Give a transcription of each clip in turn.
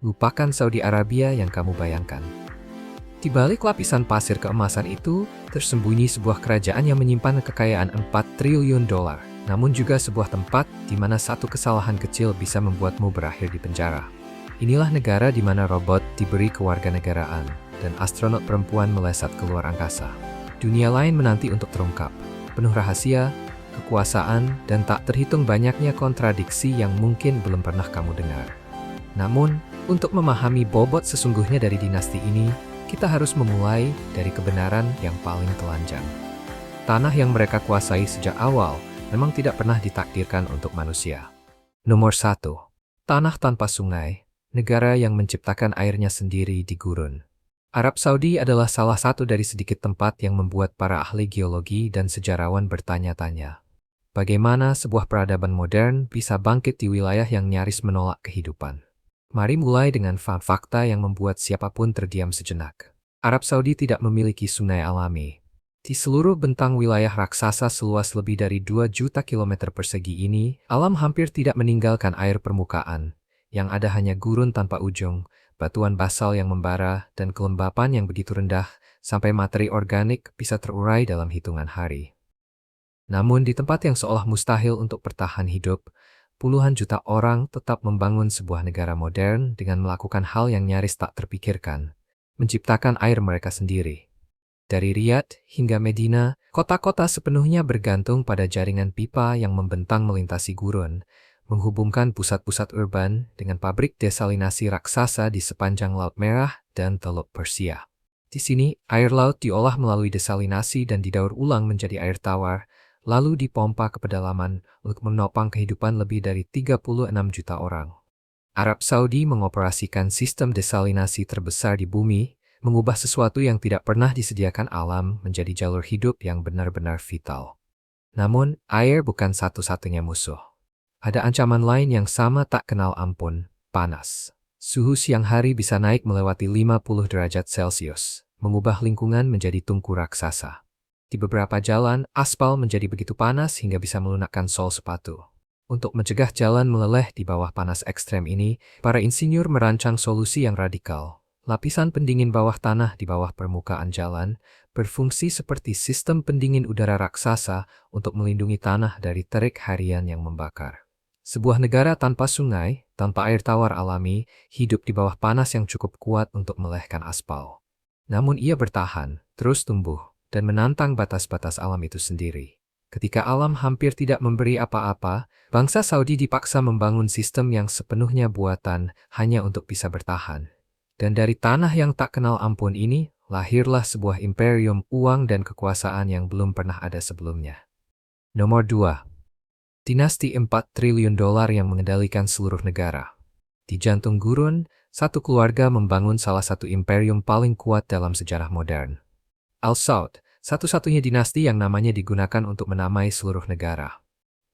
Lupakan Saudi Arabia yang kamu bayangkan. Di balik lapisan pasir keemasan itu, tersembunyi sebuah kerajaan yang menyimpan kekayaan 4 triliun dolar, namun juga sebuah tempat di mana satu kesalahan kecil bisa membuatmu berakhir di penjara. Inilah negara di mana robot diberi kewarganegaraan, dan astronot perempuan melesat keluar angkasa. Dunia lain menanti untuk terungkap, penuh rahasia, kekuasaan, dan tak terhitung banyaknya kontradiksi yang mungkin belum pernah kamu dengar. Namun, untuk memahami bobot sesungguhnya dari dinasti ini, kita harus memulai dari kebenaran yang paling telanjang. Tanah yang mereka kuasai sejak awal memang tidak pernah ditakdirkan untuk manusia. Nomor 1. Tanah tanpa sungai, negara yang menciptakan airnya sendiri di gurun. Arab Saudi adalah salah satu dari sedikit tempat yang membuat para ahli geologi dan sejarawan bertanya-tanya. Bagaimana sebuah peradaban modern bisa bangkit di wilayah yang nyaris menolak kehidupan? Mari mulai dengan fakta yang membuat siapapun terdiam sejenak. Arab Saudi tidak memiliki sungai alami. Di seluruh bentang wilayah raksasa seluas lebih dari 2 juta kilometer persegi ini, alam hampir tidak meninggalkan air permukaan. Yang ada hanya gurun tanpa ujung, batuan basal yang membara, dan kelembapan yang begitu rendah, sampai materi organik bisa terurai dalam hitungan hari. Namun di tempat yang seolah mustahil untuk bertahan hidup, puluhan juta orang tetap membangun sebuah negara modern dengan melakukan hal yang nyaris tak terpikirkan, menciptakan air mereka sendiri. Dari Riyadh hingga Medina, kota-kota sepenuhnya bergantung pada jaringan pipa yang membentang melintasi gurun, menghubungkan pusat-pusat urban dengan pabrik desalinasi raksasa di sepanjang Laut Merah dan Teluk Persia. Di sini, air laut diolah melalui desalinasi dan didaur ulang menjadi air tawar, lalu dipompa ke pedalaman untuk menopang kehidupan lebih dari 36 juta orang. Arab Saudi mengoperasikan sistem desalinasi terbesar di bumi, mengubah sesuatu yang tidak pernah disediakan alam menjadi jalur hidup yang benar-benar vital. Namun, air bukan satu-satunya musuh. Ada ancaman lain yang sama tak kenal ampun, panas. Suhu siang hari bisa naik melewati 50 derajat Celcius, mengubah lingkungan menjadi tungku raksasa. Di beberapa jalan, aspal menjadi begitu panas hingga bisa melunakkan sol sepatu. Untuk mencegah jalan meleleh di bawah panas ekstrem ini, para insinyur merancang solusi yang radikal. Lapisan pendingin bawah tanah di bawah permukaan jalan berfungsi seperti sistem pendingin udara raksasa untuk melindungi tanah dari terik harian yang membakar. Sebuah negara tanpa sungai, tanpa air tawar alami, hidup di bawah panas yang cukup kuat untuk melelehkan aspal. Namun ia bertahan, terus tumbuh, dan menantang batas-batas alam itu sendiri. Ketika alam hampir tidak memberi apa-apa, bangsa Saudi dipaksa membangun sistem yang sepenuhnya buatan hanya untuk bisa bertahan. Dan dari tanah yang tak kenal ampun ini, lahirlah sebuah imperium uang dan kekuasaan yang belum pernah ada sebelumnya. Nomor 2. Dinasti 4 triliun dolar yang mengendalikan seluruh negara. Di jantung gurun, satu keluarga membangun salah satu imperium paling kuat dalam sejarah modern. Al Saud, satu-satunya dinasti yang namanya digunakan untuk menamai seluruh negara.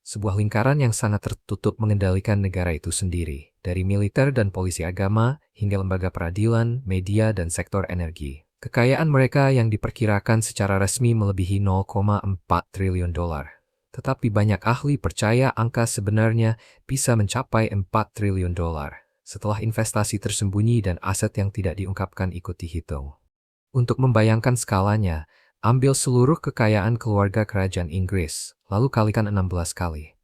Sebuah lingkaran yang sangat tertutup mengendalikan negara itu sendiri, dari militer dan polisi agama, hingga lembaga peradilan, media, dan sektor energi. Kekayaan mereka yang diperkirakan secara resmi melebihi 0,4 triliun dolar. Tetapi banyak ahli percaya angka sebenarnya bisa mencapai 4 triliun dolar, setelah investasi tersembunyi dan aset yang tidak diungkapkan ikut dihitung. Untuk membayangkan skalanya, ambil seluruh kekayaan keluarga kerajaan Inggris, lalu kalikan 16 kali.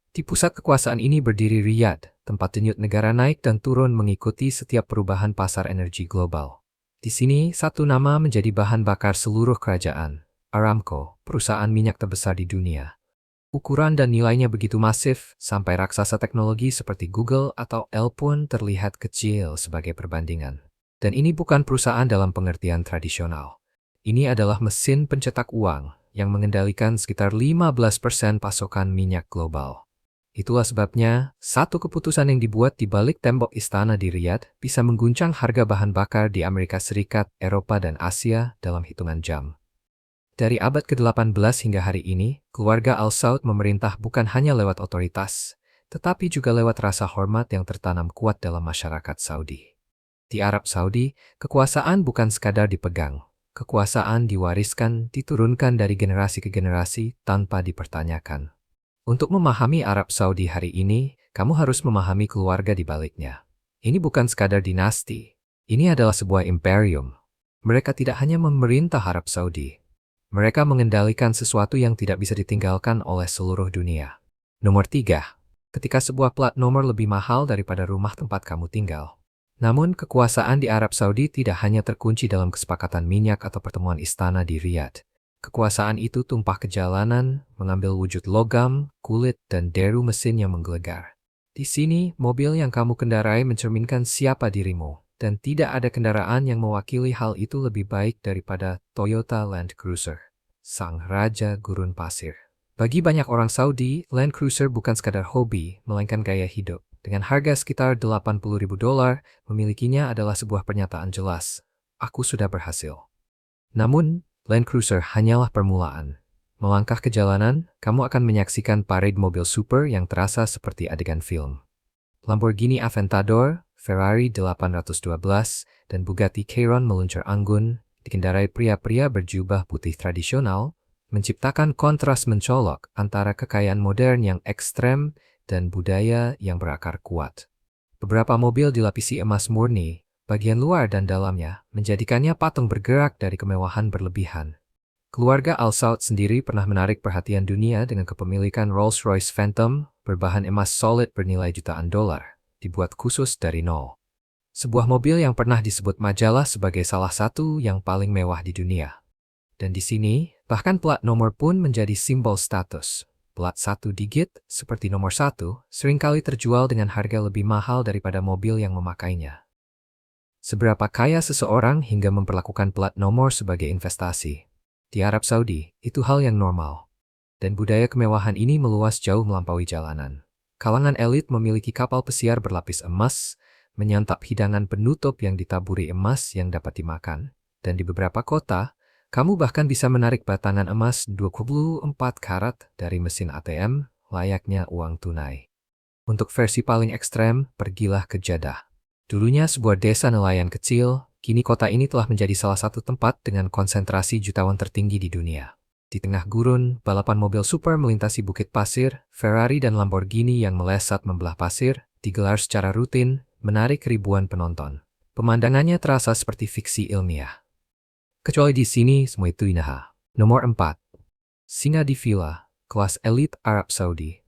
Di pusat kekuasaan ini berdiri Riyadh, tempat denyut negara naik dan turun mengikuti setiap perubahan pasar energi global. Di sini, satu nama menjadi bahan bakar seluruh kerajaan, Aramco, perusahaan minyak terbesar di dunia. Ukuran dan nilainya begitu masif, sampai raksasa teknologi seperti Google atau Apple pun terlihat kecil sebagai perbandingan. Dan ini bukan perusahaan dalam pengertian tradisional. Ini adalah mesin pencetak uang yang mengendalikan sekitar 15% pasokan minyak global. Itulah sebabnya, satu keputusan yang dibuat di balik tembok istana di Riyadh bisa mengguncang harga bahan bakar di Amerika Serikat, Eropa, dan Asia dalam hitungan jam. Dari abad ke-18 hingga hari ini, keluarga Al Saud memerintah bukan hanya lewat otoritas, tetapi juga lewat rasa hormat yang tertanam kuat dalam masyarakat Saudi. Di Arab Saudi, kekuasaan bukan sekadar dipegang. Kekuasaan diwariskan, diturunkan dari generasi ke generasi tanpa dipertanyakan. Untuk memahami Arab Saudi hari ini, kamu harus memahami keluarga di baliknya. Ini bukan sekadar dinasti. Ini adalah sebuah imperium. Mereka tidak hanya memerintah Arab Saudi. Mereka mengendalikan sesuatu yang tidak bisa ditinggalkan oleh seluruh dunia. Nomor 3. Ketika sebuah plat nomor lebih mahal daripada rumah tempat kamu tinggal. Namun, kekuasaan di Arab Saudi tidak hanya terkunci dalam kesepakatan minyak atau pertemuan istana di Riyadh. Kekuasaan itu tumpah ke jalanan, mengambil wujud logam, kulit, dan deru mesin yang menggelegar. Di sini, mobil yang kamu kendarai mencerminkan siapa dirimu, dan tidak ada kendaraan yang mewakili hal itu lebih baik daripada Toyota Land Cruiser, sang raja gurun pasir. Bagi banyak orang Saudi, Land Cruiser bukan sekadar hobi, melainkan gaya hidup. Dengan harga sekitar $80.000, memilikinya adalah sebuah pernyataan jelas. Aku sudah berhasil. Namun, Land Cruiser hanyalah permulaan. Melangkah ke jalanan, kamu akan menyaksikan parade mobil super yang terasa seperti adegan film. Lamborghini Aventador, Ferrari 812, dan Bugatti Chiron meluncur anggun, dikendarai pria-pria berjubah putih tradisional, menciptakan kontras mencolok antara kekayaan modern yang ekstrem dan budaya yang berakar kuat. Beberapa mobil dilapisi emas murni, bagian luar dan dalamnya, menjadikannya patung bergerak dari kemewahan berlebihan. Keluarga Al Saud sendiri pernah menarik perhatian dunia dengan kepemilikan Rolls-Royce Phantom berbahan emas solid bernilai jutaan dolar, dibuat khusus dari nol. Sebuah mobil yang pernah disebut majalah sebagai salah satu yang paling mewah di dunia. Dan di sini, bahkan plat nomor pun menjadi simbol status. Plat 1 digit, seperti nomor 1, seringkali terjual dengan harga lebih mahal daripada mobil yang memakainya. Seberapa kaya seseorang hingga memperlakukan plat nomor sebagai investasi? Di Arab Saudi, itu hal yang normal. Dan budaya kemewahan ini meluas jauh melampaui jalanan. Kalangan elit memiliki kapal pesiar berlapis emas, menyantap hidangan penutup yang ditaburi emas yang dapat dimakan. Dan di beberapa kota, kamu bahkan bisa menarik batangan emas 24 karat dari mesin ATM, layaknya uang tunai. Untuk versi paling ekstrem, pergilah ke Jeddah. Dulunya sebuah desa nelayan kecil, kini kota ini telah menjadi salah satu tempat dengan konsentrasi jutawan tertinggi di dunia. Di tengah gurun, balapan mobil super melintasi bukit pasir, Ferrari dan Lamborghini yang melesat membelah pasir, digelar secara rutin, menarik ribuan penonton. Pemandangannya terasa seperti fiksi ilmiah. Kecuali di sini, semua itu indah. Nomor 4. Singa di Villa, kelas elit Arab Saudi.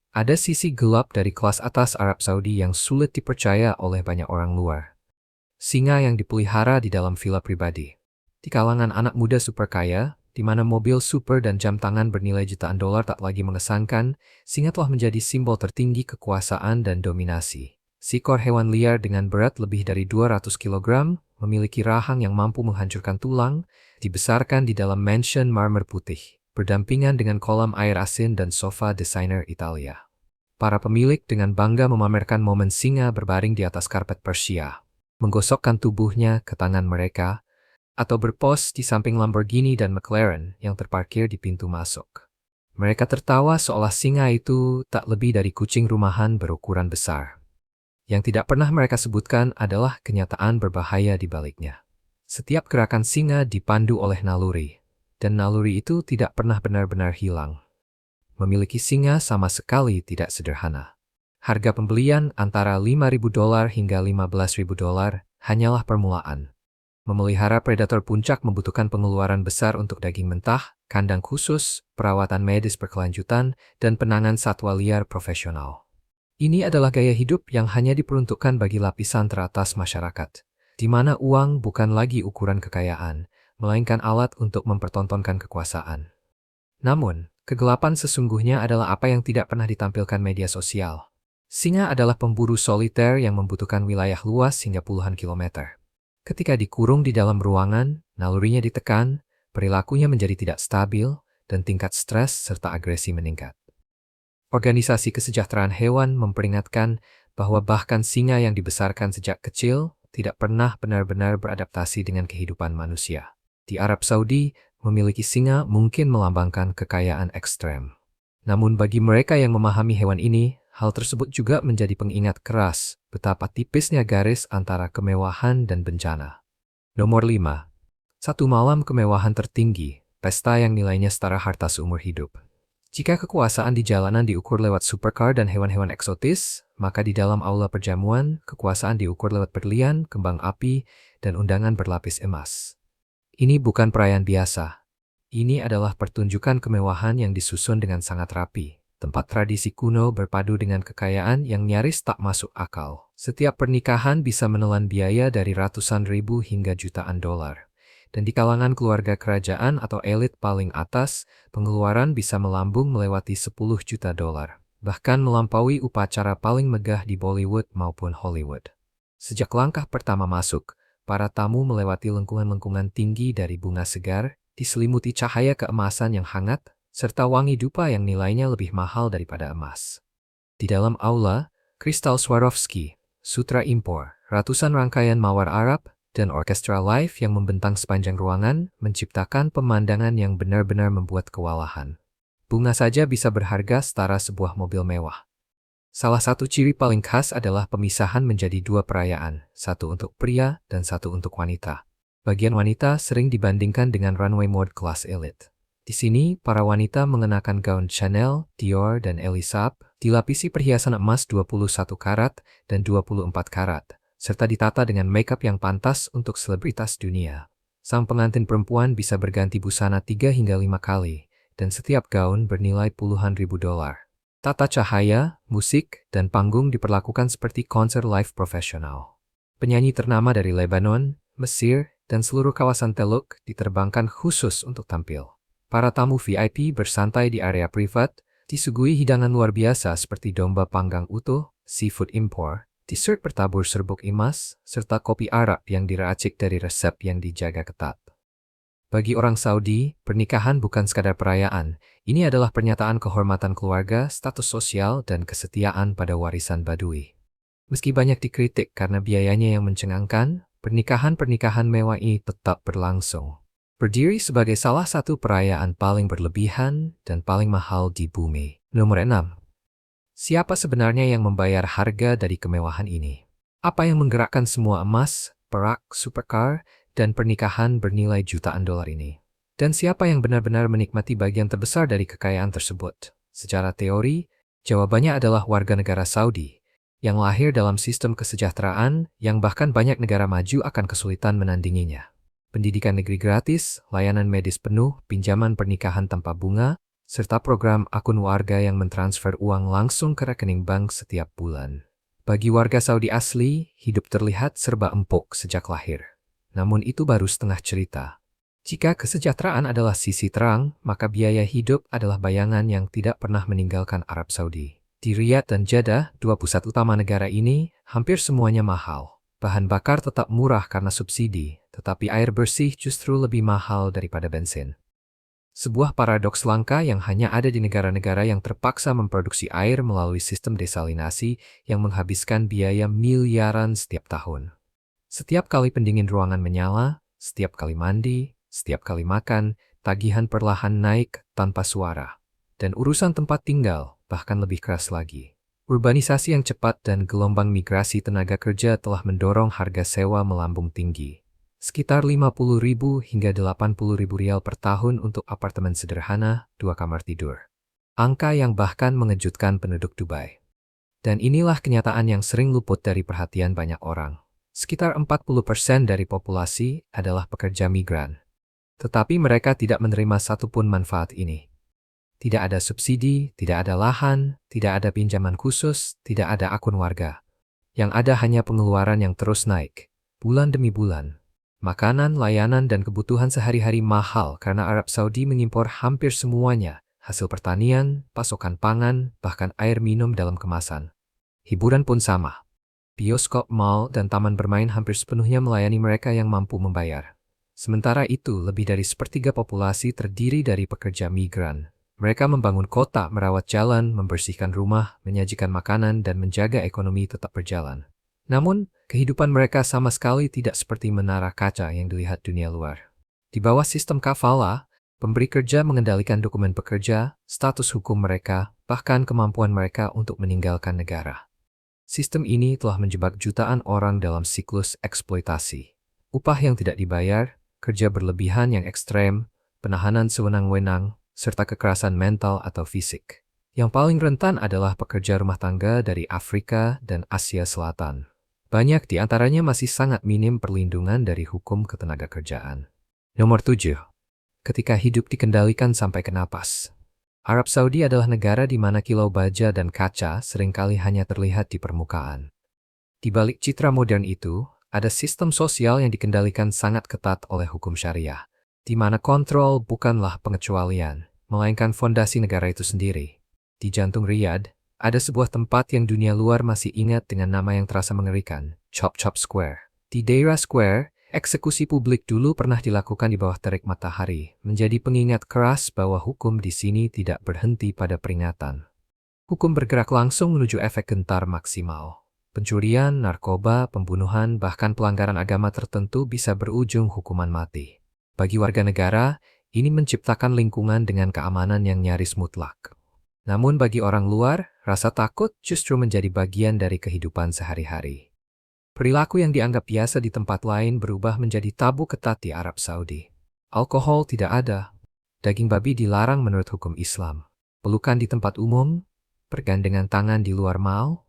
Ada sisi gelap dari kelas atas Arab Saudi yang sulit dipercaya oleh banyak orang luar. Singa yang dipelihara di dalam villa pribadi. Di kalangan anak muda super kaya, di mana mobil super dan jam tangan bernilai jutaan dolar tak lagi mengesankan, singa telah menjadi simbol tertinggi kekuasaan dan dominasi. Seekor hewan liar dengan berat lebih dari 200 kg, memiliki rahang yang mampu menghancurkan tulang, dibesarkan di dalam mansion marmer putih, berdampingan dengan kolam air asin dan sofa desainer Italia. Para pemilik dengan bangga memamerkan momen singa berbaring di atas karpet Persia, menggosokkan tubuhnya ke tangan mereka, atau berpos di samping Lamborghini dan McLaren yang terparkir di pintu masuk. Mereka tertawa seolah singa itu tak lebih dari kucing rumahan berukuran besar. Yang tidak pernah mereka sebutkan adalah kenyataan berbahaya di baliknya. Setiap gerakan singa dipandu oleh naluri, dan naluri itu tidak pernah benar-benar hilang. Memiliki singa sama sekali tidak sederhana. Harga pembelian antara $5.000 hingga $15.000 hanyalah permulaan. Memelihara predator puncak membutuhkan pengeluaran besar untuk daging mentah, kandang khusus, perawatan medis berkelanjutan, dan penanganan satwa liar profesional. Ini adalah gaya hidup yang hanya diperuntukkan bagi lapisan teratas masyarakat, di mana uang bukan lagi ukuran kekayaan, melainkan alat untuk mempertontonkan kekuasaan. Namun, kegelapan sesungguhnya adalah apa yang tidak pernah ditampilkan media sosial. Singa adalah pemburu soliter yang membutuhkan wilayah luas hingga puluhan kilometer. Ketika dikurung di dalam ruangan, nalurinya ditekan, perilakunya menjadi tidak stabil, dan tingkat stres serta agresi meningkat. Organisasi kesejahteraan hewan memperingatkan bahwa bahkan singa yang dibesarkan sejak kecil tidak pernah benar-benar beradaptasi dengan kehidupan manusia. Di Arab Saudi, memiliki singa mungkin melambangkan kekayaan ekstrem. Namun bagi mereka yang memahami hewan ini, hal tersebut juga menjadi pengingat keras betapa tipisnya garis antara kemewahan dan bencana. Nomor 5. Satu malam kemewahan tertinggi, pesta yang nilainya setara harta seumur hidup. Jika kekuasaan di jalanan diukur lewat supercar dan hewan-hewan eksotis, maka di dalam aula perjamuan, kekuasaan diukur lewat berlian, kembang api, dan undangan berlapis emas. Ini bukan perayaan biasa. Ini adalah pertunjukan kemewahan yang disusun dengan sangat rapi. Tempat tradisi kuno berpadu dengan kekayaan yang nyaris tak masuk akal. Setiap pernikahan bisa menelan biaya dari ratusan ribu hingga jutaan dolar. Dan di kalangan keluarga kerajaan atau elit paling atas, pengeluaran bisa melambung melewati 10 juta dolar. Bahkan melampaui upacara paling megah di Bollywood maupun Hollywood. Sejak langkah pertama masuk, para tamu melewati lengkungan-lengkungan tinggi dari bunga segar, diselimuti cahaya keemasan yang hangat, serta wangi dupa yang nilainya lebih mahal daripada emas. Di dalam aula, kristal Swarovski, sutra impor, ratusan rangkaian mawar Arab, dan orkestra live yang membentang sepanjang ruangan menciptakan pemandangan yang benar-benar membuat kewalahan. Bunga saja bisa berharga setara sebuah mobil mewah. Salah satu ciri paling khas adalah pemisahan menjadi dua perayaan, satu untuk pria dan satu untuk wanita. Bagian wanita sering dibandingkan dengan runway mode kelas elit. Di sini, para wanita mengenakan gaun Chanel, Dior, dan Elisab, dilapisi perhiasan emas 21 karat dan 24 karat, serta ditata dengan makeup yang pantas untuk selebritas dunia. Sang pengantin perempuan bisa berganti busana 3 hingga 5 kali, dan setiap gaun bernilai puluhan ribu dolar. Tata cahaya, musik, dan panggung diperlakukan seperti konser live profesional. Penyanyi ternama dari Lebanon, Mesir, dan seluruh kawasan Teluk diterbangkan khusus untuk tampil. Para tamu VIP bersantai di area privat, disuguhi hidangan luar biasa seperti domba panggang utuh, seafood impor, dessert bertabur serbuk emas, serta kopi Arab yang diracik dari resep yang dijaga ketat. Bagi orang Saudi, pernikahan bukan sekadar perayaan, ini adalah pernyataan kehormatan keluarga, status sosial, dan kesetiaan pada warisan Badui. Meski banyak dikritik karena biayanya yang mencengangkan, pernikahan-pernikahan mewah ini tetap berlangsung. Berdiri sebagai salah satu perayaan paling berlebihan dan paling mahal di bumi. Nomor 6. Siapa sebenarnya yang membayar harga dari kemewahan ini? Apa yang menggerakkan semua emas, perak, supercar, dan pernikahan bernilai jutaan dolar ini? Dan siapa yang benar-benar menikmati bagian terbesar dari kekayaan tersebut? Secara teori, jawabannya adalah warga negara Saudi, yang lahir dalam sistem kesejahteraan yang bahkan banyak negara maju akan kesulitan menandinginya. Pendidikan negeri gratis, layanan medis penuh, pinjaman pernikahan tanpa bunga, serta program akun warga yang mentransfer uang langsung ke rekening bank setiap bulan. Bagi warga Saudi asli, hidup terlihat serba empuk sejak lahir. Namun itu baru setengah cerita. Jika kesejahteraan adalah sisi terang, maka biaya hidup adalah bayangan yang tidak pernah meninggalkan Arab Saudi. Di Riyadh dan Jeddah, dua pusat utama negara ini, hampir semuanya mahal. Bahan bakar tetap murah karena subsidi, tetapi air bersih justru lebih mahal daripada bensin. Sebuah paradoks langka yang hanya ada di negara-negara yang terpaksa memproduksi air melalui sistem desalinasi yang menghabiskan biaya miliaran setiap tahun. Setiap kali pendingin ruangan menyala, setiap kali mandi, setiap kali makan, tagihan perlahan naik tanpa suara. Dan urusan tempat tinggal bahkan lebih keras lagi. Urbanisasi yang cepat dan gelombang migrasi tenaga kerja telah mendorong harga sewa melambung tinggi. Sekitar 50.000 hingga 80.000 rial per tahun untuk apartemen sederhana, 2 kamar tidur. Angka yang bahkan mengejutkan penduduk Dubai. Dan inilah kenyataan yang sering luput dari perhatian banyak orang. Sekitar 40% dari populasi adalah pekerja migran. Tetapi mereka tidak menerima satupun manfaat ini. Tidak ada subsidi, tidak ada lahan, tidak ada pinjaman khusus, tidak ada akun warga. Yang ada hanya pengeluaran yang terus naik, bulan demi bulan. Makanan, layanan, dan kebutuhan sehari-hari mahal karena Arab Saudi mengimpor hampir semuanya, hasil pertanian, pasokan pangan, bahkan air minum dalam kemasan. Hiburan pun sama. Bioskop, mall, dan taman bermain hampir sepenuhnya melayani mereka yang mampu membayar. Sementara itu, lebih dari sepertiga populasi terdiri dari pekerja migran. Mereka membangun kota, merawat jalan, membersihkan rumah, menyajikan makanan, dan menjaga ekonomi tetap berjalan. Namun, kehidupan mereka sama sekali tidak seperti menara kaca yang dilihat dunia luar. Di bawah sistem kafala, pemberi kerja mengendalikan dokumen pekerja, status hukum mereka, bahkan kemampuan mereka untuk meninggalkan negara. Sistem ini telah menjebak jutaan orang dalam siklus eksploitasi. Upah yang tidak dibayar, kerja berlebihan yang ekstrem, penahanan sewenang-wenang, serta kekerasan mental atau fisik. Yang paling rentan adalah pekerja rumah tangga dari Afrika dan Asia Selatan. Banyak di antaranya masih sangat minim perlindungan dari hukum ketenagakerjaan. Nomor 7. Ketika hidup dikendalikan sampai ke napas. Arab Saudi adalah negara di mana kilau baja dan kaca seringkali hanya terlihat di permukaan. Di balik citra modern itu, ada sistem sosial yang dikendalikan sangat ketat oleh hukum syariah, di mana kontrol bukanlah pengecualian, melainkan fondasi negara itu sendiri. Di jantung Riyadh, ada sebuah tempat yang dunia luar masih ingat dengan nama yang terasa mengerikan, Chop Chop Square. Di daerah Square, eksekusi publik dulu pernah dilakukan di bawah terik matahari, menjadi pengingat keras bahwa hukum di sini tidak berhenti pada peringatan. Hukum bergerak langsung menuju efek gentar maksimal. Pencurian, narkoba, pembunuhan, bahkan pelanggaran agama tertentu bisa berujung hukuman mati. Bagi warga negara, ini menciptakan lingkungan dengan keamanan yang nyaris mutlak. Namun bagi orang luar, rasa takut justru menjadi bagian dari kehidupan sehari-hari. Perilaku yang dianggap biasa di tempat lain berubah menjadi tabu ketat di Arab Saudi. Alkohol tidak ada. Daging babi dilarang menurut hukum Islam. Pelukan di tempat umum, pergandengan tangan di luar mal.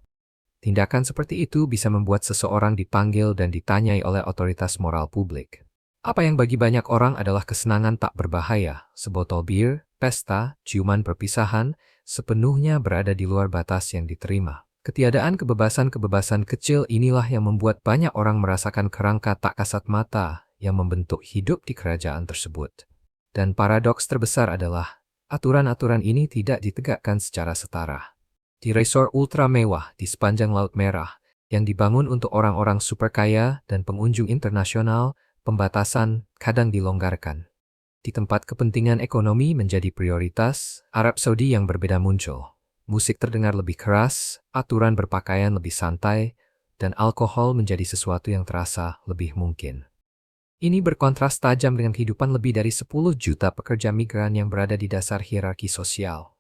Tindakan seperti itu bisa membuat seseorang dipanggil dan ditanyai oleh otoritas moral publik. Apa yang bagi banyak orang adalah kesenangan tak berbahaya, sebotol bir, pesta, ciuman perpisahan, sepenuhnya berada di luar batas yang diterima. Ketiadaan kebebasan-kebebasan kecil inilah yang membuat banyak orang merasakan kerangka tak kasat mata yang membentuk hidup di kerajaan tersebut. Dan paradoks terbesar adalah, aturan-aturan ini tidak ditegakkan secara setara. Di resort ultra mewah di sepanjang Laut Merah, yang dibangun untuk orang-orang super kaya dan pengunjung internasional, pembatasan kadang dilonggarkan. Di tempat kepentingan ekonomi menjadi prioritas, Arab Saudi yang berbeda muncul. Musik terdengar lebih keras, aturan berpakaian lebih santai, dan alkohol menjadi sesuatu yang terasa lebih mungkin. Ini berkontras tajam dengan kehidupan lebih dari 10 juta pekerja migran yang berada di dasar hierarki sosial.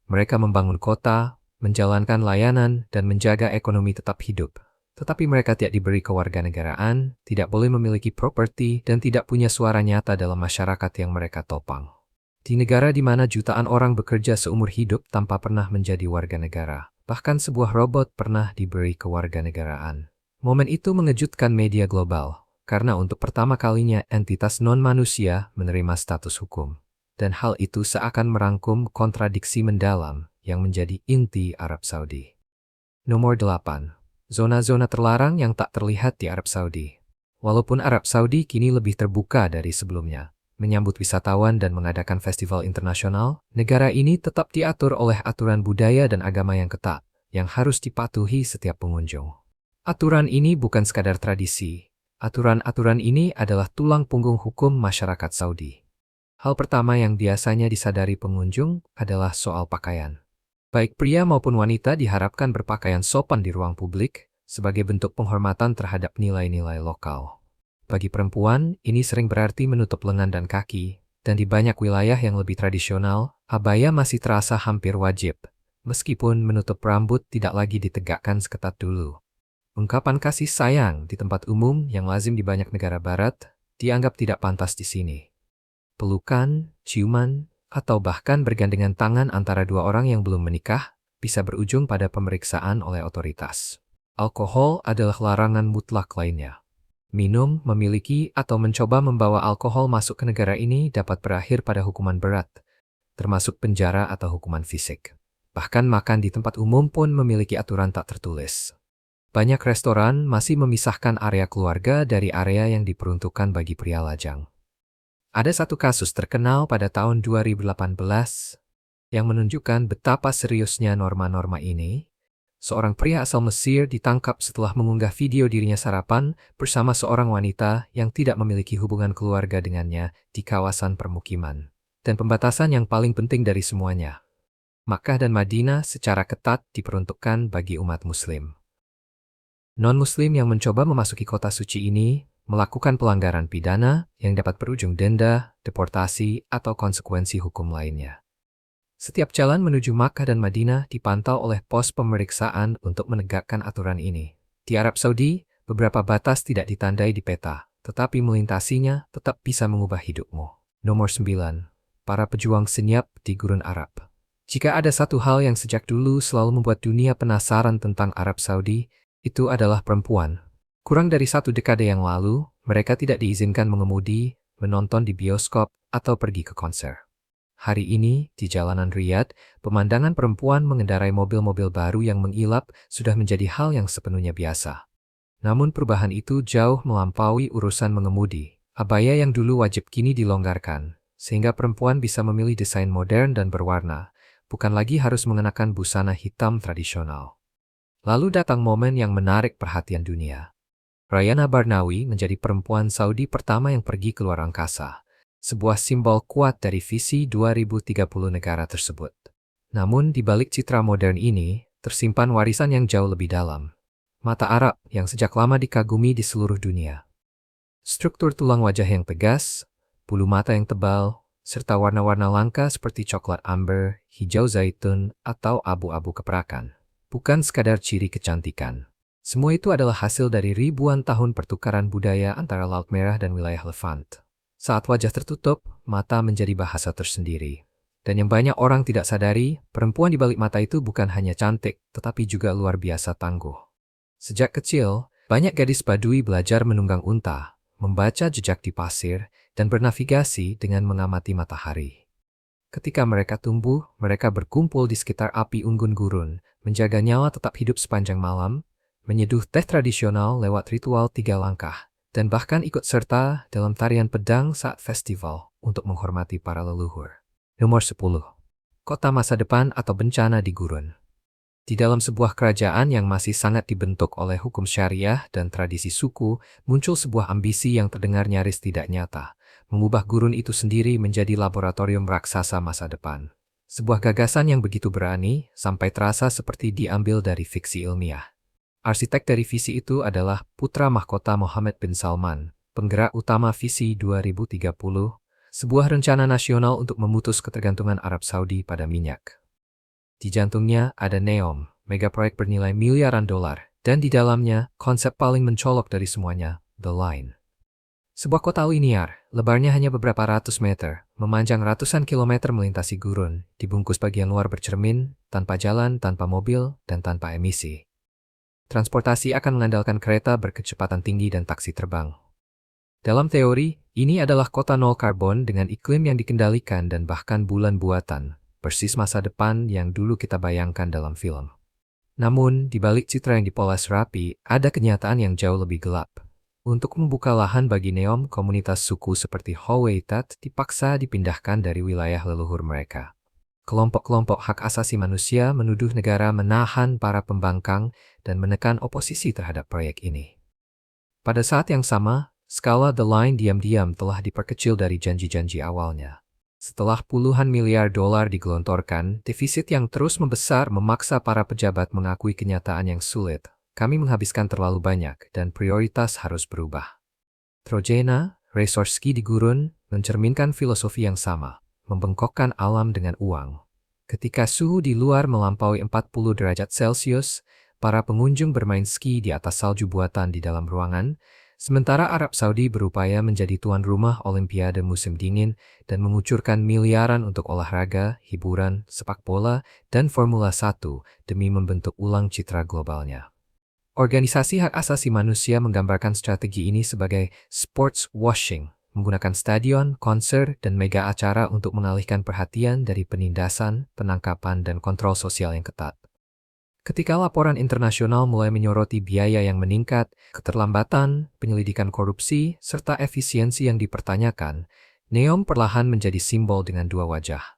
Mereka membangun kota, menjalankan layanan, dan menjaga ekonomi tetap hidup. Tetapi mereka tidak diberi kewarganegaraan, tidak boleh memiliki properti, dan tidak punya suara nyata dalam masyarakat yang mereka topang. Di negara di mana jutaan orang bekerja seumur hidup tanpa pernah menjadi warga negara, bahkan sebuah robot pernah diberi kewarganegaraan. Momen itu mengejutkan media global, karena untuk pertama kalinya entitas non-manusia menerima status hukum. Dan hal itu seakan merangkum kontradiksi mendalam yang menjadi inti Arab Saudi. Nomor 8. Zona-zona terlarang yang tak terlihat di Arab Saudi. Walaupun Arab Saudi kini lebih terbuka dari sebelumnya, menyambut wisatawan dan mengadakan festival internasional, negara ini tetap diatur oleh aturan budaya dan agama yang ketat, yang harus dipatuhi setiap pengunjung. Aturan ini bukan sekadar tradisi. Aturan-aturan ini adalah tulang punggung hukum masyarakat Saudi. Hal pertama yang biasanya disadari pengunjung adalah soal pakaian. Baik pria maupun wanita diharapkan berpakaian sopan di ruang publik sebagai bentuk penghormatan terhadap nilai-nilai lokal. Bagi perempuan, ini sering berarti menutup lengan dan kaki, dan di banyak wilayah yang lebih tradisional, abaya masih terasa hampir wajib, meskipun menutup rambut tidak lagi ditegakkan seketat dulu. Ungkapan kasih sayang di tempat umum yang lazim di banyak negara barat dianggap tidak pantas di sini. Pelukan, ciuman, atau bahkan bergandengan tangan antara dua orang yang belum menikah bisa berujung pada pemeriksaan oleh otoritas. Alkohol adalah larangan mutlak lainnya. Minum, memiliki, atau mencoba membawa alkohol masuk ke negara ini dapat berakhir pada hukuman berat, termasuk penjara atau hukuman fisik. Bahkan makan di tempat umum pun memiliki aturan tak tertulis. Banyak restoran masih memisahkan area keluarga dari area yang diperuntukkan bagi pria lajang. Ada satu kasus terkenal pada tahun 2018 yang menunjukkan betapa seriusnya norma-norma ini. Seorang pria asal Mesir ditangkap setelah mengunggah video dirinya sarapan bersama seorang wanita yang tidak memiliki hubungan keluarga dengannya di kawasan permukiman. Dan pembatasan yang paling penting dari semuanya. Makkah dan Madinah secara ketat diperuntukkan bagi umat Muslim. Non-Muslim yang mencoba memasuki kota suci ini melakukan pelanggaran pidana yang dapat berujung denda, deportasi, atau konsekuensi hukum lainnya. Setiap jalan menuju Makkah dan Madinah dipantau oleh pos pemeriksaan untuk menegakkan aturan ini. Di Arab Saudi, beberapa batas tidak ditandai di peta, tetapi melintasinya tetap bisa mengubah hidupmu. Nomor 9. para pejuang senyap di Gurun Arab. Jika ada satu hal yang sejak dulu selalu membuat dunia penasaran tentang Arab Saudi, itu adalah perempuan. Kurang dari 1 dekade yang lalu, mereka tidak diizinkan mengemudi, menonton di bioskop, atau pergi ke konser. Hari ini, di jalanan Riyadh, pemandangan perempuan mengendarai mobil-mobil baru yang mengilap sudah menjadi hal yang sepenuhnya biasa. Namun perubahan itu jauh melampaui urusan mengemudi. Abaya yang dulu wajib kini dilonggarkan, sehingga perempuan bisa memilih desain modern dan berwarna, bukan lagi harus mengenakan busana hitam tradisional. Lalu datang momen yang menarik perhatian dunia. Rayana Barnawi menjadi perempuan Saudi pertama yang pergi ke luar angkasa, sebuah simbol kuat dari visi 2030 negara tersebut. Namun di balik citra modern ini, tersimpan warisan yang jauh lebih dalam. Mata Arab yang sejak lama dikagumi di seluruh dunia. Struktur tulang wajah yang tegas, bulu mata yang tebal, serta warna-warna langka seperti coklat amber, hijau zaitun, atau abu-abu keperakan. Bukan sekadar ciri kecantikan. Semua itu adalah hasil dari ribuan tahun pertukaran budaya antara Laut Merah dan wilayah Levant. Saat wajah tertutup, mata menjadi bahasa tersendiri. Dan yang banyak orang tidak sadari, perempuan di balik mata itu bukan hanya cantik, tetapi juga luar biasa tangguh. Sejak kecil, banyak gadis Badui belajar menunggang unta, membaca jejak di pasir, dan bernavigasi dengan mengamati matahari. Ketika mereka tumbuh, mereka berkumpul di sekitar api unggun gurun, menjaga nyawa tetap hidup sepanjang malam, menyeduh teh tradisional lewat ritual 3 langkah, dan bahkan ikut serta dalam tarian pedang saat festival untuk menghormati para leluhur. Nomor 10. Kota masa depan atau bencana di gurun. Di dalam sebuah kerajaan yang masih sangat dibentuk oleh hukum syariah dan tradisi suku, muncul sebuah ambisi yang terdengar nyaris tidak nyata, mengubah gurun itu sendiri menjadi laboratorium raksasa masa depan. Sebuah gagasan yang begitu berani, sampai terasa seperti diambil dari fiksi ilmiah. Arsitek dari visi itu adalah putra mahkota Mohammed bin Salman, penggerak utama visi 2030, sebuah rencana nasional untuk memutus ketergantungan Arab Saudi pada minyak. Di jantungnya ada NEOM, megaproyek bernilai miliaran dolar, dan di dalamnya konsep paling mencolok dari semuanya, The Line. Sebuah kota linear, lebarnya hanya beberapa ratus meter, memanjang ratusan kilometer melintasi gurun, dibungkus bagian luar bercermin, tanpa jalan, tanpa mobil, dan tanpa emisi. Transportasi akan mengandalkan kereta berkecepatan tinggi dan taksi terbang. Dalam teori, ini adalah kota nol karbon dengan iklim yang dikendalikan dan bahkan bulan buatan, persis masa depan yang dulu kita bayangkan dalam film. Namun, di balik citra yang dipoles rapi, ada kenyataan yang jauh lebih gelap. Untuk membuka lahan bagi NEOM, komunitas suku seperti Howeitat dipaksa dipindahkan dari wilayah leluhur mereka. Kelompok-kelompok hak asasi manusia menuduh negara menahan para pembangkang dan menekan oposisi terhadap proyek ini. Pada saat yang sama, skala The Line diam-diam telah diperkecil dari janji-janji awalnya. Setelah puluhan miliar dolar digelontorkan, defisit yang terus membesar memaksa para pejabat mengakui kenyataan yang sulit. Kami menghabiskan terlalu banyak dan prioritas harus berubah. Trojena, resort ski di gurun, mencerminkan filosofi yang sama, membengkokkan alam dengan uang. Ketika suhu di luar melampaui 40 derajat Celcius, para pengunjung bermain ski di atas salju buatan di dalam ruangan, sementara Arab Saudi berupaya menjadi tuan rumah Olimpiade musim dingin dan mengucurkan miliaran untuk olahraga, hiburan, sepak bola, dan Formula 1 demi membentuk ulang citra globalnya. Organisasi hak asasi manusia menggambarkan strategi ini sebagai sports washing, menggunakan stadion, konser, dan mega acara untuk mengalihkan perhatian dari penindasan, penangkapan, dan kontrol sosial yang ketat. Ketika laporan internasional mulai menyoroti biaya yang meningkat, keterlambatan, penyelidikan korupsi, serta efisiensi yang dipertanyakan, NEOM perlahan menjadi simbol dengan 2 wajah.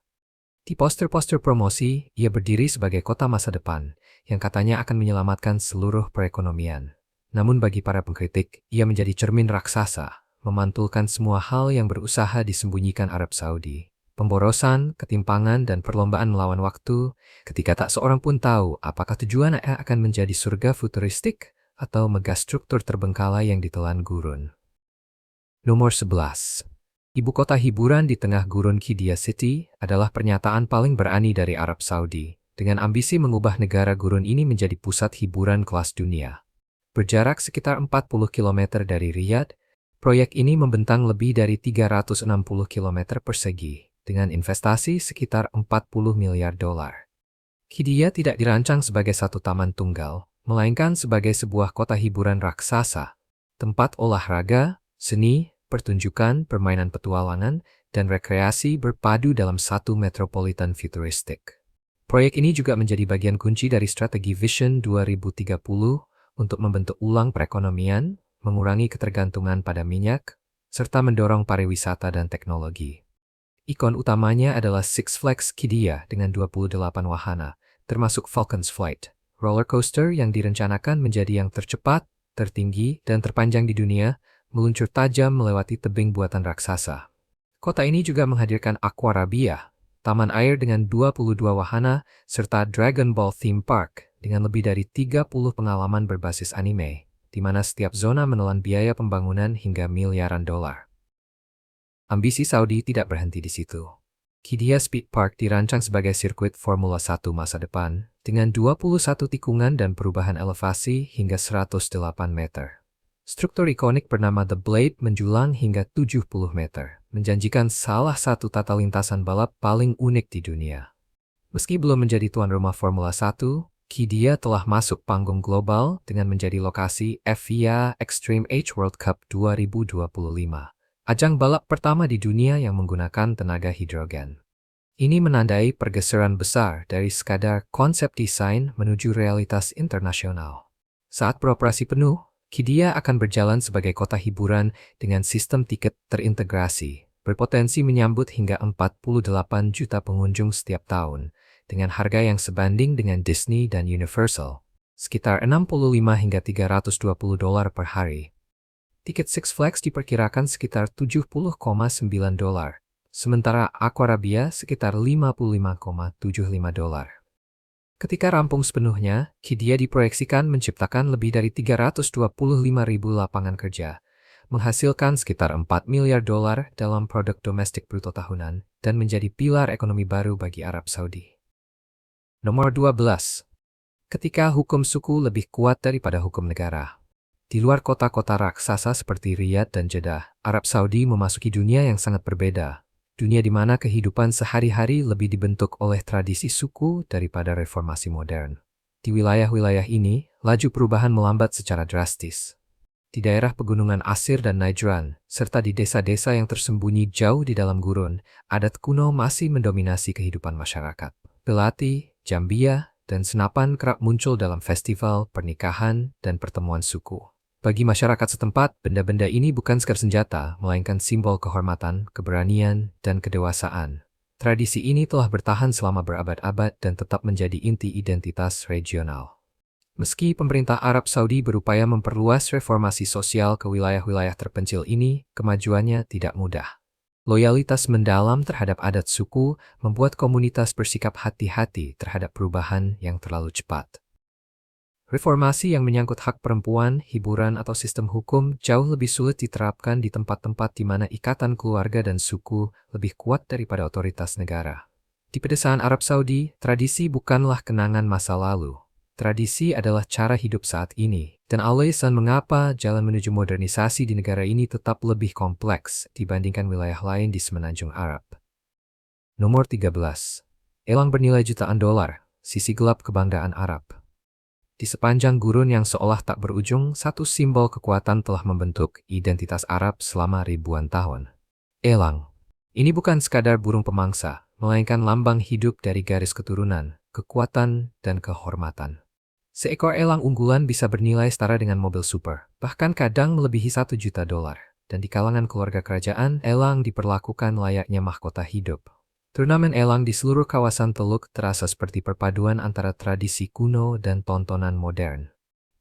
Di poster-poster promosi, ia berdiri sebagai kota masa depan, yang katanya akan menyelamatkan seluruh perekonomian. Namun bagi para pengkritik, ia menjadi cermin raksasa, memantulkan semua hal yang berusaha disembunyikan Arab Saudi. Pemborosan, ketimpangan, dan perlombaan melawan waktu, ketika tak seorang pun tahu apakah tujuannya akan menjadi surga futuristik atau megastruktur terbengkalai yang ditelan gurun. Nomor 11. Ibu kota hiburan di tengah gurun Qiddiya City adalah pernyataan paling berani dari Arab Saudi, dengan ambisi mengubah negara gurun ini menjadi pusat hiburan kelas dunia. Berjarak sekitar 40 km dari Riyadh, proyek ini membentang lebih dari 360 km persegi, dengan investasi sekitar 40 miliar dolar. Qiddiya tidak dirancang sebagai satu taman tunggal, melainkan sebagai sebuah kota hiburan raksasa, tempat olahraga, seni, pertunjukan, permainan petualangan, dan rekreasi berpadu dalam satu metropolitan futuristik. Proyek ini juga menjadi bagian kunci dari strategi Vision 2030 untuk membentuk ulang perekonomian, mengurangi ketergantungan pada minyak, serta mendorong pariwisata dan teknologi. Ikon utamanya adalah Six Flags Qiddiya dengan 28 wahana, termasuk Falcon's Flight, roller coaster yang direncanakan menjadi yang tercepat, tertinggi, dan terpanjang di dunia, meluncur tajam melewati tebing buatan raksasa. Kota ini juga menghadirkan Aquarabia, taman air dengan 22 wahana, serta Dragon Ball Theme Park dengan lebih dari 30 pengalaman berbasis anime, di mana setiap zona menelan biaya pembangunan hingga miliaran dolar. Ambisi Saudi tidak berhenti di situ. Qiddiya Speed Park dirancang sebagai sirkuit Formula 1 masa depan, dengan 21 tikungan dan perubahan elevasi hingga 108 meter. Struktur ikonik bernama The Blade menjulang hingga 70 meter, menjanjikan salah satu tata lintasan balap paling unik di dunia. Meski belum menjadi tuan rumah Formula 1, Qiddiya telah masuk panggung global dengan menjadi lokasi FIA Extreme H World Cup 2025, ajang balap pertama di dunia yang menggunakan tenaga hidrogen. Ini menandai pergeseran besar dari sekadar konsep desain menuju realitas internasional. Saat beroperasi penuh, Qiddiya akan berjalan sebagai kota hiburan dengan sistem tiket terintegrasi, berpotensi menyambut hingga 48 juta pengunjung setiap tahun, dengan harga yang sebanding dengan Disney dan Universal, sekitar 65 hingga 320 dolar per hari. Tiket Six Flags diperkirakan sekitar 70,9 dolar, sementara Aquarabia sekitar 55,75 dolar. Ketika rampung sepenuhnya, Qiddiya diproyeksikan menciptakan lebih dari 325.000 lapangan kerja, menghasilkan sekitar 4 miliar dolar dalam produk domestik bruto tahunan, dan menjadi pilar ekonomi baru bagi Arab Saudi. Nomor 12. Ketika hukum suku lebih kuat daripada hukum negara. Di luar kota-kota raksasa seperti Riyadh dan Jeddah, Arab Saudi memasuki dunia yang sangat berbeda. Dunia di mana kehidupan sehari-hari lebih dibentuk oleh tradisi suku daripada reformasi modern. Di wilayah-wilayah ini, laju perubahan melambat secara drastis. Di daerah pegunungan Asir dan Najran, serta di desa-desa yang tersembunyi jauh di dalam gurun, adat kuno masih mendominasi kehidupan masyarakat. Belati, jambia, dan senapan kerap muncul dalam festival, pernikahan, dan pertemuan suku. Bagi masyarakat setempat, benda-benda ini bukan sekadar senjata, melainkan simbol kehormatan, keberanian, dan kedewasaan. Tradisi ini telah bertahan selama berabad-abad dan tetap menjadi inti identitas regional. Meski pemerintah Arab Saudi berupaya memperluas reformasi sosial ke wilayah-wilayah terpencil ini, kemajuannya tidak mudah. Loyalitas mendalam terhadap adat suku membuat komunitas bersikap hati-hati terhadap perubahan yang terlalu cepat. Reformasi yang menyangkut hak perempuan, hiburan, atau sistem hukum jauh lebih sulit diterapkan di tempat-tempat di mana ikatan keluarga dan suku lebih kuat daripada otoritas negara. Di pedesaan Arab Saudi, tradisi bukanlah kenangan masa lalu. Tradisi adalah cara hidup saat ini, dan alasan mengapa jalan menuju modernisasi di negara ini tetap lebih kompleks dibandingkan wilayah lain di semenanjung Arab. Nomor 13. Elang bernilai jutaan dolar, sisi gelap kebanggaan Arab. Di sepanjang gurun yang seolah tak berujung, satu simbol kekuatan telah membentuk identitas Arab selama ribuan tahun. Elang. Ini bukan sekadar burung pemangsa, melainkan lambang hidup dari garis keturunan, kekuatan, dan kehormatan. Seekor elang unggulan bisa bernilai setara dengan mobil super, bahkan kadang melebihi 1 juta dolar. Dan di kalangan keluarga kerajaan, elang diperlakukan layaknya mahkota hidup. Turnamen elang di seluruh kawasan Teluk terasa seperti perpaduan antara tradisi kuno dan tontonan modern.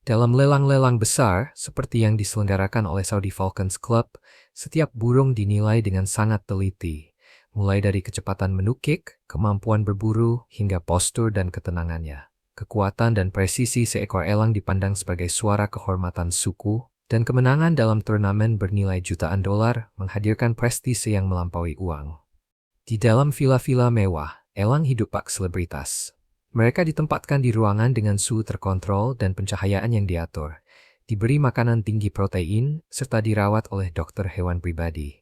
Dalam lelang-lelang besar, seperti yang diselenggarakan oleh Saudi Falcons Club, setiap burung dinilai dengan sangat teliti, mulai dari kecepatan menukik, kemampuan berburu, hingga postur dan ketenangannya. Kekuatan dan presisi seekor elang dipandang sebagai suara kehormatan suku, dan kemenangan dalam turnamen bernilai jutaan dolar menghadirkan prestise yang melampaui uang. Di dalam villa-villa mewah, elang hidup bak selebritas. Mereka ditempatkan di ruangan dengan suhu terkontrol dan pencahayaan yang diatur, diberi makanan tinggi protein, serta dirawat oleh dokter hewan pribadi.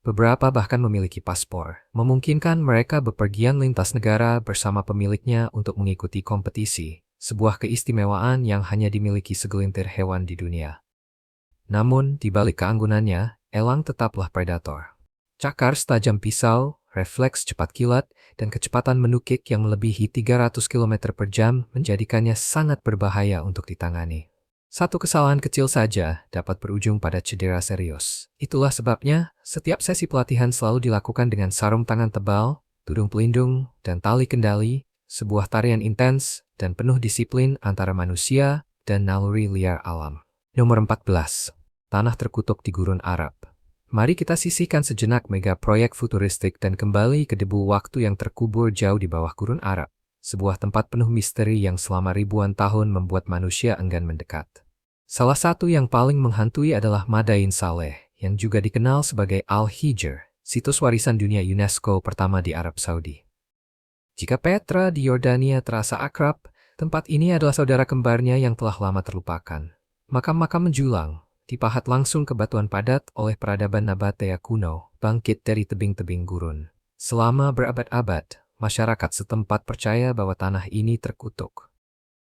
Beberapa bahkan memiliki paspor, memungkinkan mereka bepergian lintas negara bersama pemiliknya untuk mengikuti kompetisi, sebuah keistimewaan yang hanya dimiliki segelintir hewan di dunia. Namun, di balik keanggunannya, elang tetaplah predator. Cakar setajam pisau, refleks cepat kilat, dan kecepatan menukik yang melebihi 300 km per jam menjadikannya sangat berbahaya untuk ditangani. Satu kesalahan kecil saja dapat berujung pada cedera serius. Itulah sebabnya, setiap sesi pelatihan selalu dilakukan dengan sarung tangan tebal, tudung pelindung, dan tali kendali, sebuah tarian intens dan penuh disiplin antara manusia dan naluri liar alam. Nomor 14. Tanah terkutuk di Gurun Arab. Mari kita sisihkan sejenak mega proyek futuristik dan kembali ke debu waktu yang terkubur jauh di bawah Gurun Arab. Sebuah tempat penuh misteri yang selama ribuan tahun membuat manusia enggan mendekat. Salah satu yang paling menghantui adalah Madain Saleh, yang juga dikenal sebagai Al-Hijr, situs warisan dunia UNESCO pertama di Arab Saudi. Jika Petra di Yordania terasa akrab, tempat ini adalah saudara kembarnya yang telah lama terlupakan. Makam-makam menjulang, dipahat langsung ke batuan padat oleh peradaban Nabatea kuno, bangkit dari tebing-tebing gurun. Selama berabad-abad, masyarakat setempat percaya bahwa tanah ini terkutuk.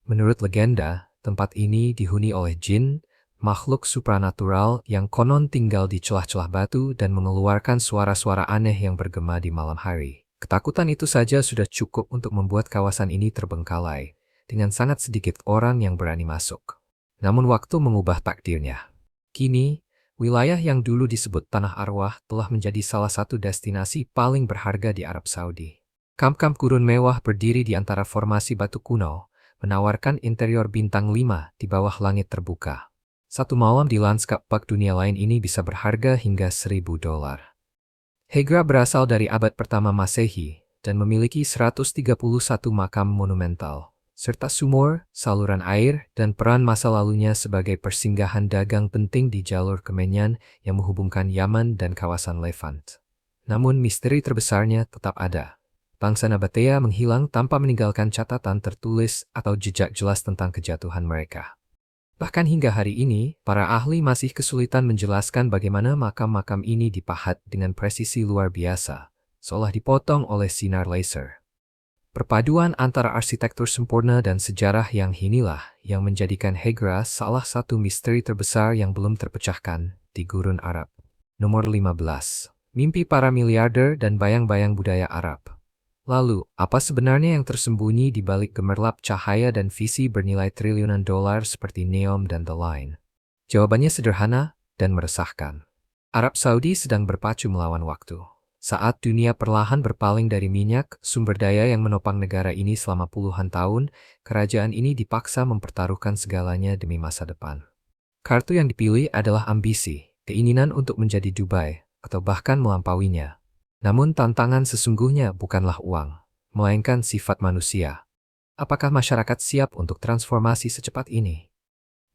Menurut legenda, tempat ini dihuni oleh jin, makhluk supranatural yang konon tinggal di celah-celah batu dan mengeluarkan suara-suara aneh yang bergema di malam hari. Ketakutan itu saja sudah cukup untuk membuat kawasan ini terbengkalai, dengan sangat sedikit orang yang berani masuk. Namun waktu mengubah takdirnya. Kini, wilayah yang dulu disebut Tanah Arwah telah menjadi salah satu destinasi paling berharga di Arab Saudi. Kamp-kamp gurun mewah berdiri di antara formasi batu kuno, menawarkan interior bintang 5 di bawah langit terbuka. Satu malam di lanskap bak dunia lain ini bisa berharga hingga $1.000. Hegra berasal dari abad pertama Masehi dan memiliki 131 makam monumental, serta sumur, saluran air, dan peran masa lalunya sebagai persinggahan dagang penting di jalur Kemenyan yang menghubungkan Yaman dan kawasan Levant. Namun misteri terbesarnya tetap ada. Bangsa Nabatea menghilang tanpa meninggalkan catatan tertulis atau jejak jelas tentang kejatuhan mereka. Bahkan hingga hari ini, para ahli masih kesulitan menjelaskan bagaimana makam-makam ini dipahat dengan presisi luar biasa, seolah dipotong oleh sinar laser. Perpaduan antara arsitektur sempurna dan sejarah yang inilah yang menjadikan Hegra salah satu misteri terbesar yang belum terpecahkan di Gurun Arab. Nomor 15. Mimpi para miliarder dan bayang-bayang budaya Arab. Lalu, apa sebenarnya yang tersembunyi di balik gemerlap cahaya dan visi bernilai triliunan dolar seperti Neom dan The Line? Jawabannya sederhana dan meresahkan. Arab Saudi sedang berpacu melawan waktu. Saat dunia perlahan berpaling dari minyak, sumber daya yang menopang negara ini selama puluhan tahun, kerajaan ini dipaksa mempertaruhkan segalanya demi masa depan. Kartu yang dipilih adalah ambisi, keinginan untuk menjadi Dubai, atau bahkan melampauinya. Namun tantangan sesungguhnya bukanlah uang, melainkan sifat manusia. Apakah masyarakat siap untuk transformasi secepat ini?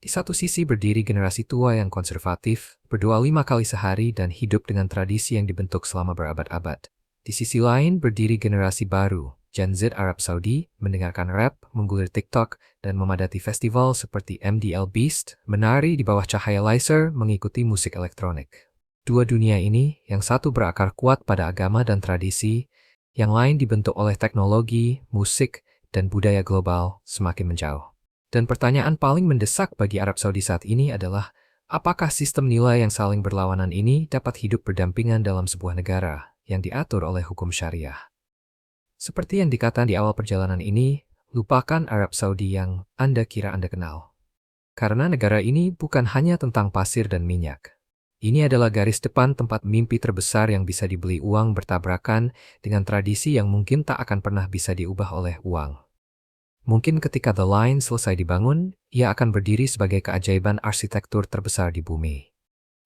Di satu sisi berdiri generasi tua yang konservatif, berdoa 5 kali sehari dan hidup dengan tradisi yang dibentuk selama berabad-abad. Di sisi lain berdiri generasi baru, Gen Z Arab Saudi, mendengarkan rap, menggulir TikTok, dan memadati festival seperti MDL Beast, menari di bawah cahaya laser mengikuti musik elektronik. Dua dunia ini, yang satu berakar kuat pada agama dan tradisi, yang lain dibentuk oleh teknologi, musik, dan budaya global, semakin menjauh. Dan pertanyaan paling mendesak bagi Arab Saudi saat ini adalah, apakah sistem nilai yang saling berlawanan ini dapat hidup berdampingan dalam sebuah negara yang diatur oleh hukum syariah? Seperti yang dikatakan di awal perjalanan ini, lupakan Arab Saudi yang Anda kira Anda kenal. Karena negara ini bukan hanya tentang pasir dan minyak. Ini adalah garis depan tempat mimpi terbesar yang bisa dibeli uang bertabrakan dengan tradisi yang mungkin tak akan pernah bisa diubah oleh uang. Mungkin ketika The Line selesai dibangun, ia akan berdiri sebagai keajaiban arsitektur terbesar di bumi.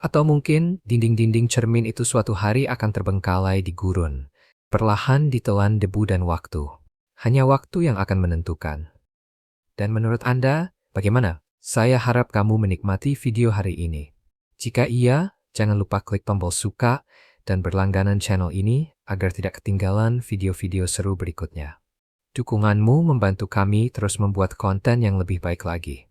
Atau mungkin dinding-dinding cermin itu suatu hari akan terbengkalai di gurun, perlahan ditelan debu dan waktu. Hanya waktu yang akan menentukan. Dan menurut Anda, bagaimana? Saya harap kamu menikmati video hari ini. Jika iya, jangan lupa klik tombol suka dan berlangganan channel ini agar tidak ketinggalan video-video seru berikutnya. Dukunganmu membantu kami terus membuat konten yang lebih baik lagi.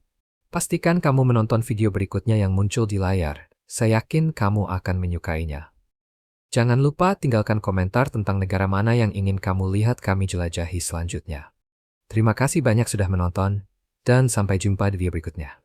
Pastikan kamu menonton video berikutnya yang muncul di layar. Saya yakin kamu akan menyukainya. Jangan lupa tinggalkan komentar tentang negara mana yang ingin kamu lihat kami jelajahi selanjutnya. Terima kasih banyak sudah menonton, dan sampai jumpa di video berikutnya.